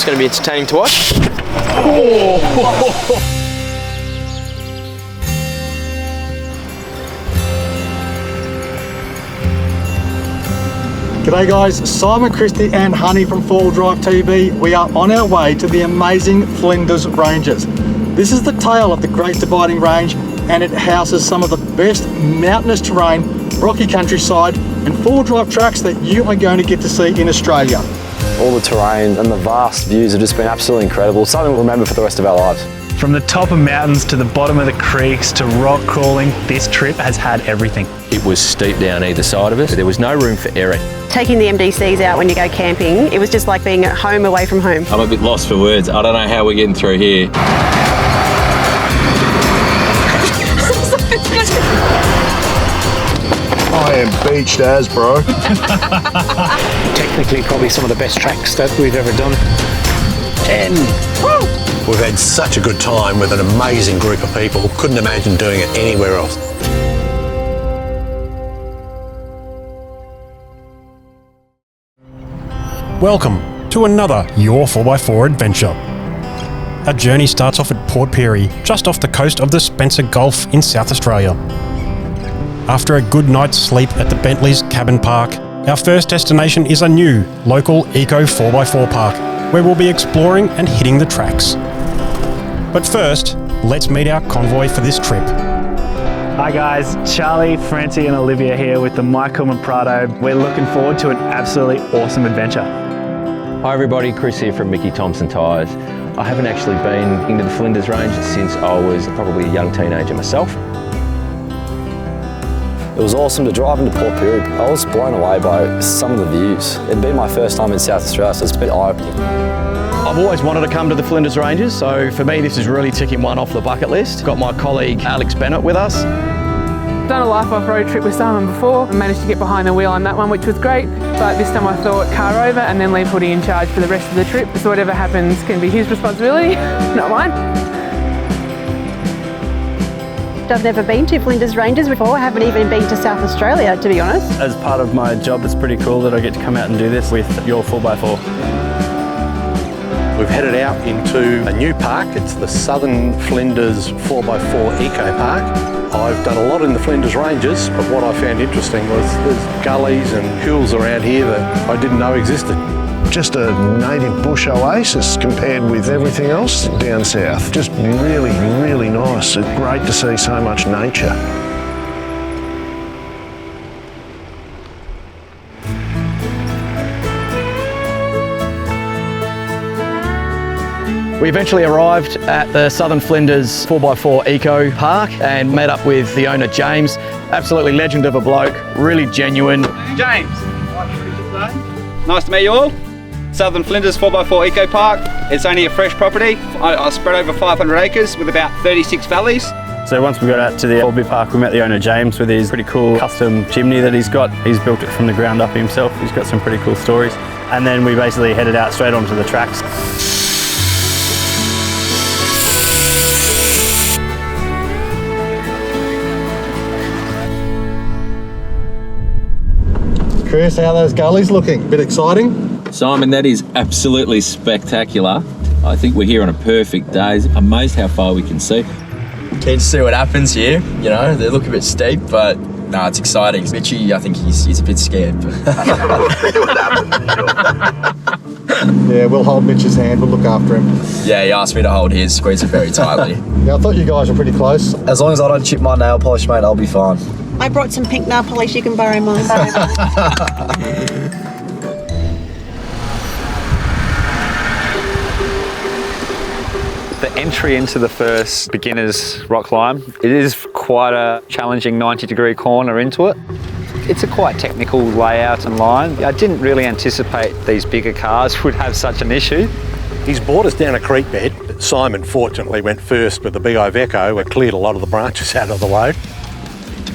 going to be entertaining to watch. G'day guys, Simon, Christy and Honey from 4 Wheel Drive TV. We are on our way to the amazing Flinders Ranges. This is the tale of the Great Dividing Range, and it houses some of the best mountainous terrain, rocky countryside and 4-wheel drive tracks that you are going to get to see in Australia. All the terrain and the vast views have just been absolutely incredible. Something we'll remember for the rest of our lives. From the top of mountains to the bottom of the creeks to rock crawling, this trip has had everything. It was steep down either side of us. There was no room for error. Taking the MDCs out when you go camping, it was just like being at home away from home. I'm a bit lost for words. I don't know how we're getting through here. I am beached as, bro. Technically, probably some of the best tracks that we've ever done. 10. Woo! We've had such a good time with an amazing group of people. Couldn't imagine doing it anywhere else. Welcome to another Your 4x4 adventure. Our journey starts off at Port Pirie, just off the coast of the Spencer Gulf in South Australia. After a good night's sleep at the Bentley's Cabin Park, our first destination is a new local Eco 4x4 park, where we'll be exploring and hitting the tracks. But first, let's meet our convoy for this trip. Hi guys, Charlie, Francie and Olivia here with the Michael and Prado. We're looking forward to an absolutely awesome adventure. Hi everybody, Chris here from Mickey Thompson Tyres. I haven't actually been into the Flinders Ranges since I was probably a young teenager myself. It was awesome to drive into Port Pirie. I was blown away by some of the views. It'd been my first time in South Australia, so it's a bit eye-opening. I've always wanted to come to the Flinders Ranges, so for me this is really ticking one off the bucket list. Got my colleague Alex Bennett with us. Done a life off-road trip with Simon before and managed to get behind the wheel on that one, which was great, but this time I thought car over and then leave Hoodie in charge for the rest of the trip, so whatever happens can be his responsibility, not mine. I've never been to Flinders Ranges before. I haven't even been to South Australia, to be honest. As part of my job, it's pretty cool that I get to come out and do this with your 4x4. We've headed out into a new park. It's the Southern Flinders 4x4 Eco Park. I've done a lot in the Flinders Ranges, but what I found interesting was there's gullies and hills around here that I didn't know existed. Just a native bush oasis compared with everything else down south. Just really, really nice. It's great to see so much nature. We eventually arrived at the Southern Flinders 4x4 Eco Park and met up with the owner James. Absolutely legend of a bloke, really genuine. James, nice to meet you all. Southern Flinders 4x4 Eco Park. It's only a fresh property. I spread over 500 acres with about 36 valleys. So once we got out to the Orbit Park, we met the owner James with his pretty cool custom chimney that he's got. He's built it from the ground up himself. He's got some pretty cool stories. And then we basically headed out straight onto the tracks. Chris, how are those gullies looking? Bit exciting? Simon, that is absolutely spectacular. I think we're here on a perfect day. Amazed how far we can see. Keen to see what happens here. You know, they look a bit steep, but no, it's exciting. Mitchy, I think he's a bit scared. But Yeah, we'll hold Mitch's hand, we'll look after him. yeah, he asked me to hold his, squeeze it very tightly. Yeah, I thought you guys were pretty close. As long as I don't chip my nail polish, mate, I'll be fine. I brought some pink nail polish, you can borrow mine. The entry into the first beginner's rock climb, it is quite a challenging 90-degree corner into it. It's a quite technical layout and line. I didn't really anticipate these bigger cars would have such an issue. He's brought us down a creek bed. Simon fortunately went first with the big Iveco and cleared a lot of the branches out of the way.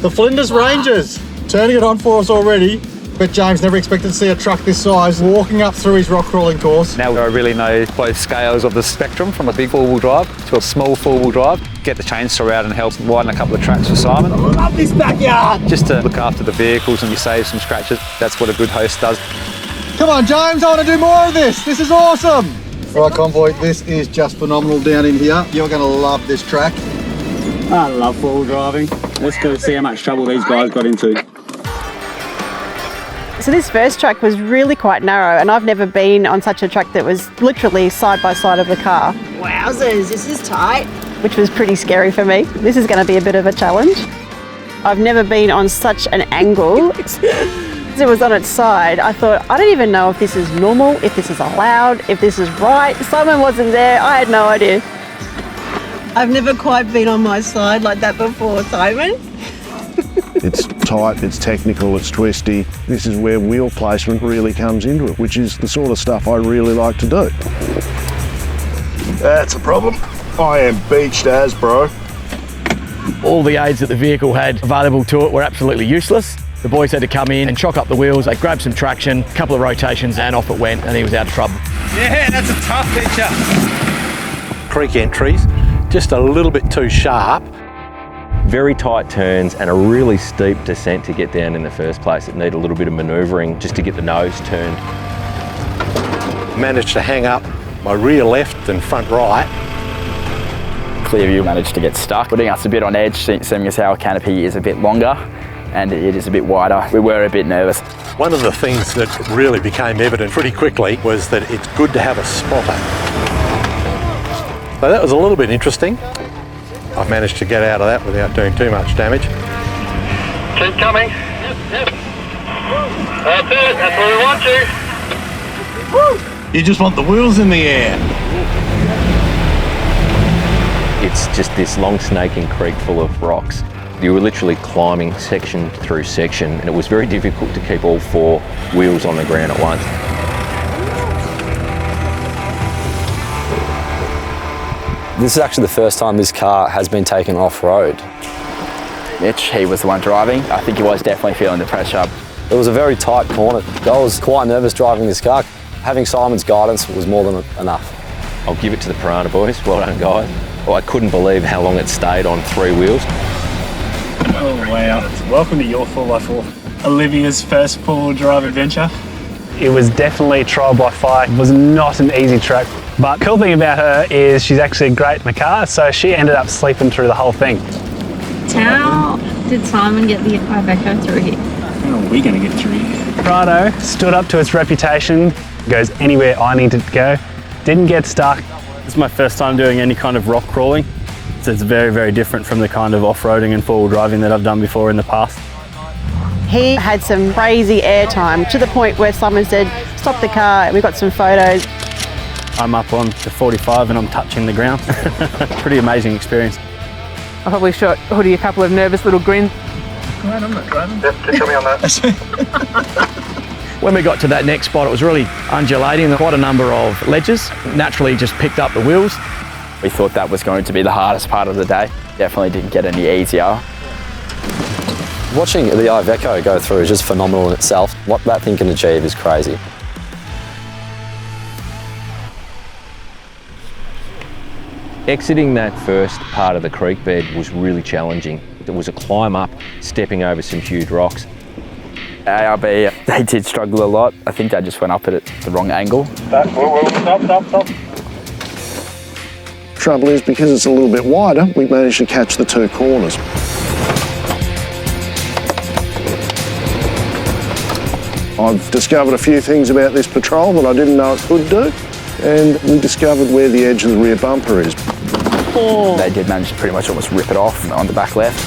The Flinders Ranges, turning it on for us already. But James never expected to see a truck this size walking up through his rock crawling course. Now I really know both scales of the spectrum, from a big four-wheel drive to a small four-wheel drive. Get the chainsaw out and help widen a couple of tracks for Simon. I love this backyard! Just to look after the vehicles and you save some scratches. That's what a good host does. Come on James, I want to do more of this. This is awesome. Right, convoy, this is just phenomenal down in here. You're going to love this track. I love four-wheel driving. Let's go see how much trouble these guys got into. So this first track was really quite narrow, and I've never been on such a track that was literally side by side of the car. Wowzers, this is tight. Which was pretty scary for me. This is going to be a bit of a challenge. I've never been on such an angle. As it was on its side, I thought, I don't even know if this is normal, if this is allowed, if this is right. Simon wasn't there, I had no idea. I've never quite been on my side like that before, Simon. It's tight, it's technical, it's twisty. This is where wheel placement really comes into it, which is the sort of stuff I really like to do. That's a problem. I am beached as, bro. All the aids that the vehicle had available to it were absolutely useless. The boys had to come in and chock up the wheels. They grabbed some traction, a couple of rotations, and off it went, and he was out of trouble. Yeah, that's a tough picture. Creek entries, just a little bit too sharp. Very tight turns and a really steep descent to get down in the first place. It needed a little bit of manoeuvring just to get the nose turned. Managed to hang up my rear left and front right. Clearview managed to get stuck, putting us a bit on edge, seeing as how our canopy is a bit longer and it is a bit wider. We were a bit nervous. One of the things that really became evident pretty quickly was that it's good to have a spotter. So that was a little bit interesting. I've managed to get out of that without doing too much damage. Keep coming. Yep. That's it, that's where we want you. You just want the wheels in the air. It's just this long snaking creek full of rocks. You were literally climbing section through section, and it was very difficult to keep all four wheels on the ground at once. This is actually the first time this car has been taken off-road. Mitch, he was the one driving. I think he was definitely feeling the pressure. It was a very tight corner. I was quite nervous driving this car. Having Simon's guidance was more than enough. I'll give it to the Piranha boys. Well done, guys. Well, I couldn't believe how long it stayed on three wheels. Oh wow, welcome to your 4x4. Olivia's first four-wheel drive adventure. It was definitely trial by fire. It was not an easy track, but cool thing about her is she's actually great in the car, so she ended up sleeping through the whole thing. How did Simon get the Iveco through here? How are we going to get through here? Prado stood up to its reputation, goes anywhere I need it to go, didn't get stuck. This is my first time doing any kind of rock crawling, so it's very, very different from the kind of off-roading and four-wheel driving that I've done before in the past. He had some crazy airtime to the point where Simon said, stop the car, and we got some photos. I'm up on the 45 and I'm touching the ground. Pretty amazing experience. I probably shot Hoodie a couple of nervous little grins. Right, I'm not driving. Yep, tell me on that. When we got to that next spot, it was really undulating, quite a number of ledges. Naturally just picked up the wheels. We thought that was going to be the hardest part of the day. Definitely didn't get any easier. Watching the Iveco go through is just phenomenal in itself. What that thing can achieve is crazy. Exiting that first part of the creek bed was really challenging. There was a climb up, stepping over some huge rocks. ARB, they did struggle a lot. I think they just went up at the wrong angle. Stop. Trouble is, because it's a little bit wider, we managed to catch the two corners. I've discovered a few things about this patrol that I didn't know it could do, and we discovered where the edge of the rear bumper is. They did manage to pretty much almost rip it off on the back left.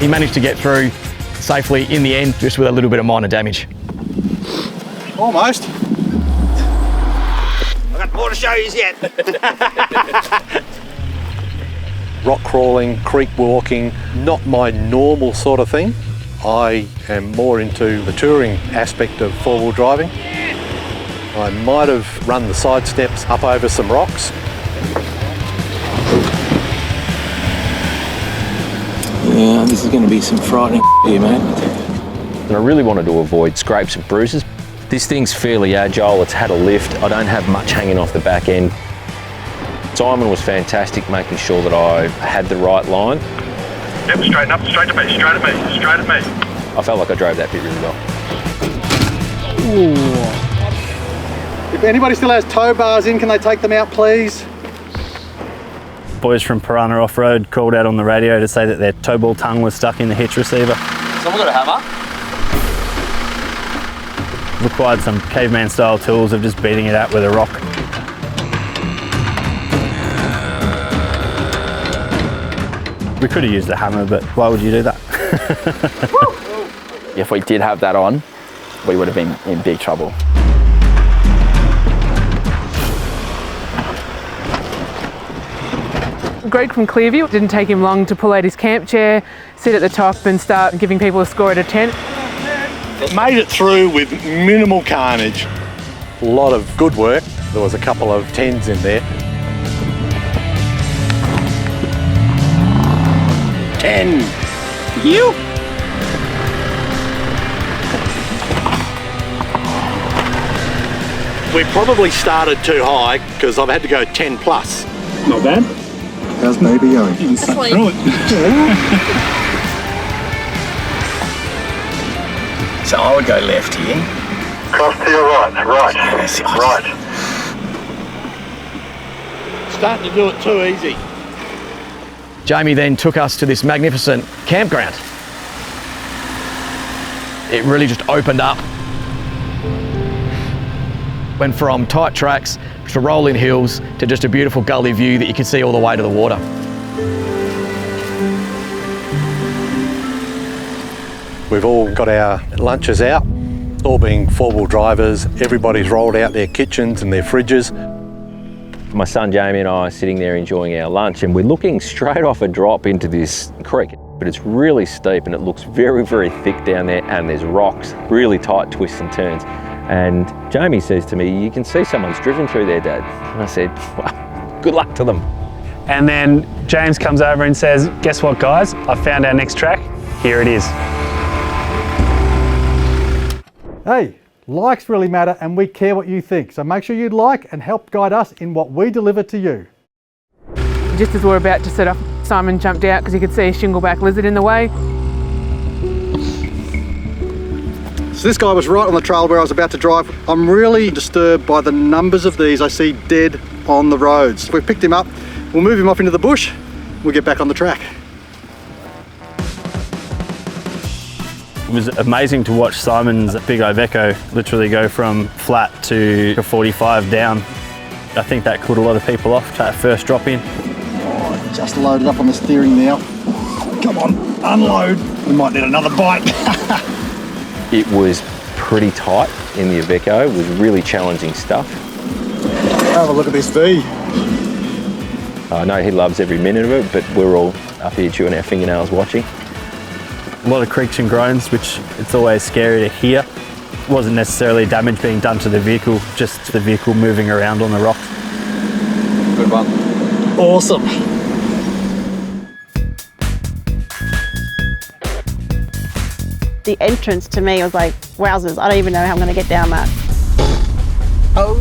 He managed to get through safely in the end, just with a little bit of minor damage. Almost. I've got more to show you yet. Rock crawling, creek walking, not my normal sort of thing. I am more into the touring aspect of four-wheel driving. I might have run the side steps up over some rocks. Yeah, this is going to be some frightening here, mate. And I really wanted to avoid scrapes and bruises. This thing's fairly agile, it's had a lift. I don't have much hanging off the back end. Simon was fantastic making sure that I had the right line. Yep, straighten up, straight at me. I felt like I drove that bit really well. If anybody still has tow bars in, can they take them out, please? Boys from Piranha Off-Road called out on the radio to say that their tow ball tongue was stuck in the hitch receiver. Someone got a hammer? Required some caveman style tools of just beating it out with a rock. We could have used a hammer, but why would you do that? If we did have that on, we would have been in big trouble. Greg from Clearview, didn't take him long to pull out his camp chair, sit at the top and start giving people a score at a 10. Made it through with minimal carnage. A lot of good work. There was a couple of 10s in there. 10. You. We probably started too high because I've had to go 10 plus. Not bad. How's baby going? You can suck through it. So I would go left here. Cross to your right. Right. Yes, Right. Starting to do it too easy. Jamie then took us to this magnificent campground. It really just opened up. Went from tight tracks to rolling hills to just a beautiful gully view that you could see all the way to the water. We've all got our lunches out, all being four-wheel drivers. Everybody's rolled out their kitchens and their fridges. My son Jamie and I are sitting there enjoying our lunch, and we're looking straight off a drop into this creek. But it's really steep and it looks very, very thick down there, and there's rocks, really tight twists and turns. And Jamie says to me, "You can see someone's driven through there, Dad." And I said, "Well, good luck to them." And then James comes over and says, "Guess what, guys? I found our next track. Here it is." Hey, likes really matter and we care what you think. So make sure you like and help guide us in what we deliver to you. Just as we were about to set off, Simon jumped out because he could see a shingleback lizard in the way. So this guy was right on the trail where I was about to drive. I'm really disturbed by the numbers of these I see dead on the roads. We've picked him up, we'll move him off into the bush, we'll get back on the track. It was amazing to watch Simon's Big Eco literally go from flat to 45 down. I think that caught a lot of people off, that first drop in. Oh, just loaded up on the steering now. Come on, unload. We might need another bite. It was pretty tight in the Iveco. It was really challenging stuff. Have a look at this V. I know he loves every minute of it, but we're all up here chewing our fingernails watching. A lot of creaks and groans, which it's always scary to hear. It wasn't necessarily damage being done to the vehicle, just the vehicle moving around on the rocks. Good one. Awesome. The entrance to me was like, wowzers, I don't even know how I'm going to get down that. Oh.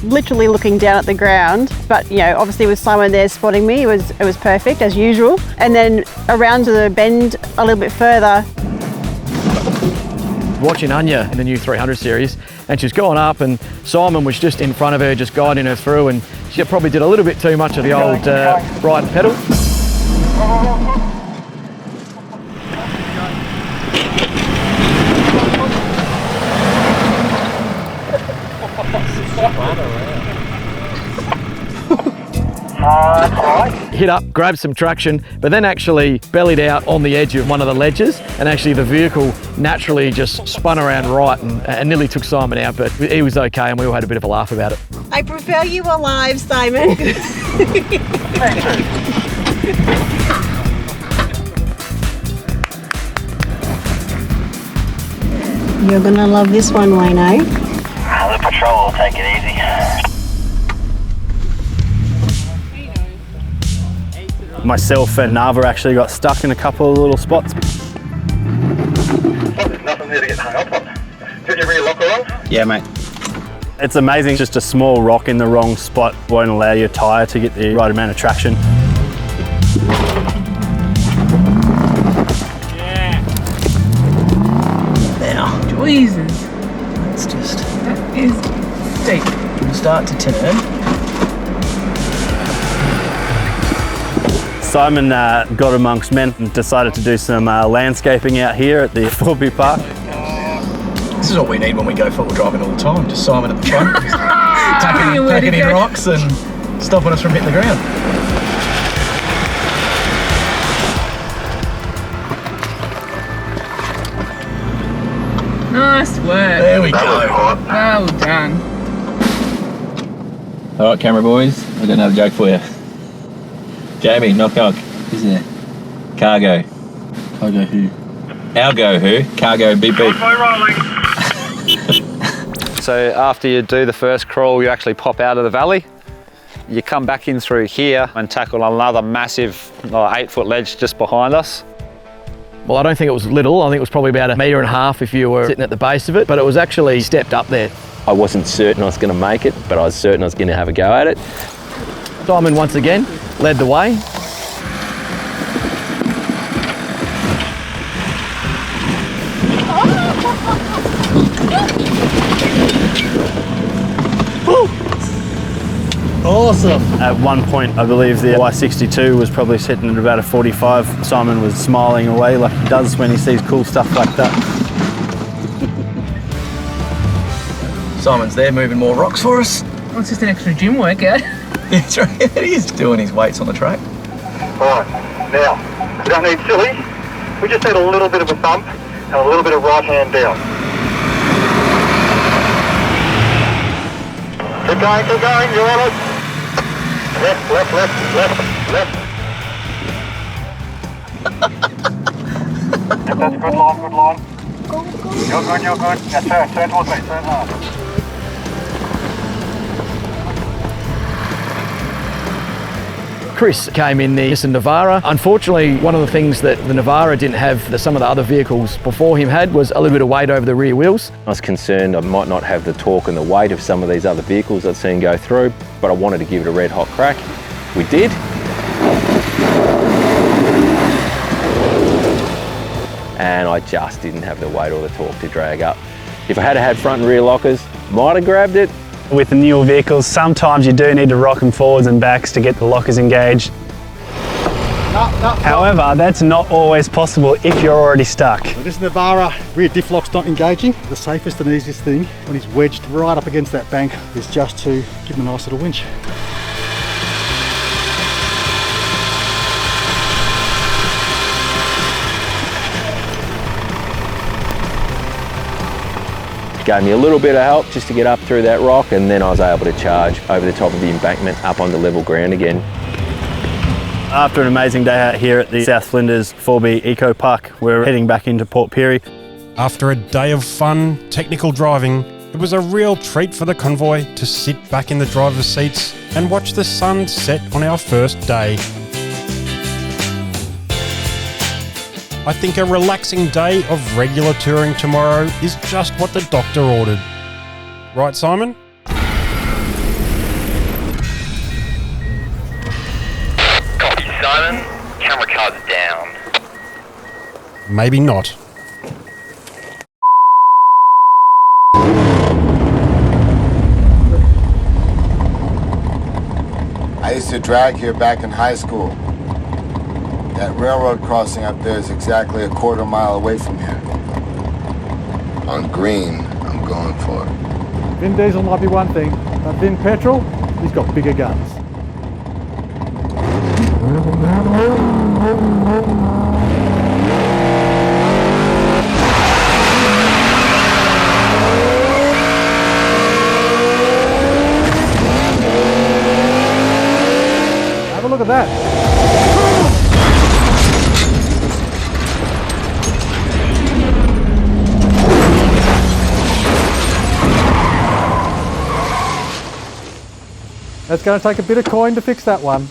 Literally looking down at the ground, but you know, obviously with Simon there spotting me, it was perfect as usual. And then around to the bend a little bit further. Watching Anya in the new 300 series, and she's gone up and Simon was just in front of her, just guiding her through, and she probably did a little bit too much of the old right pedal. Hit up, grabbed some traction, but then actually bellied out on the edge of one of the ledges, and actually the vehicle naturally just spun around right and nearly took Simon out, but he was okay and we all had a bit of a laugh about it. I prefer you alive, Simon. You're gonna love this one, Wayno. The patrol will take it easy. Myself and Nava actually got stuck in a couple of little spots. There's nothing there to get hung up on. Did you rear locker on? Yeah, mate. It's amazing, just a small rock in the wrong spot won't allow your tyre to get the right amount of traction. Now. Jesus. it's just... That is deep. We'll start to turn. Simon got amongst men and decided to do some landscaping out here at the Port Pirie Park. This is what we need when we go four-wheel driving all the time. Just Simon at the front, packing in rocks and stopping us from hitting the ground. Nice work. There we go. Well done. All right, camera boys, I've got another joke for you. Jamie, knock knock. Who's there? Cargo. Cargo who? Algo who? Cargo beep beep. So after you do the first crawl, you actually pop out of the valley. You come back in through here and tackle another massive 8-foot ledge just behind us. Well, I don't think it was little. I think it was probably about 1.5 meters if you were sitting at the base of it, but it was actually stepped up there. I wasn't certain I was going to make it, but I was certain I was going to have a go at it. Simon once again led the way. Awesome. At one point, I believe the Y62 was probably sitting at about a 45. Simon was smiling away like he does when he sees cool stuff like that. Simon's there moving more rocks for us. Well, it's just an extra gym workout. That's right, he's doing his weights on the track. Alright, now, we don't need silly. We just need a little bit of a thump and a little bit of right hand down. Keep going, you're on it. Left, left, left, left, left. Yep, that's a good line, good line. You're good, you're good. Now turn towards me, turn hard. Chris came in the Nissan Navara. Unfortunately, one of the things that the Navara didn't have that some of the other vehicles before him had was a little bit of weight over the rear wheels. I was concerned I might not have the torque and the weight of some of these other vehicles I'd seen go through, but I wanted to give it a red hot crack. We did. And I just didn't have the weight or the torque to drag up. If I had had front and rear lockers, might have grabbed it. With the newer vehicles, sometimes you do need to rock them forwards and backs to get the lockers engaged. However, that's not always possible if you're already stuck. This Navara rear diff lock's not engaging. The safest and easiest thing when he's wedged right up against that bank is just to give him a nice little winch. Gave me a little bit of help just to get up through that rock, and then I was able to charge over the top of the embankment up onto level ground again. After an amazing day out here at the South Flinders Port Pirie Eco Park, we're heading back into Port Pirie. After a day of fun, technical driving, it was a real treat for the convoy to sit back in the driver's seats and watch the sun set on our first day. I think a relaxing day of regular touring tomorrow is just what the doctor ordered. Right, Simon? Copy, Simon. Camera cards down. Maybe not. I used to drag here back in high school. That railroad crossing up there is exactly a quarter mile away from here. On green, I'm going for it. Vin Diesel might be one thing, but Vin Petrol, he's got bigger guns. Have a look at that. It's going to take a bit of coin to fix that one.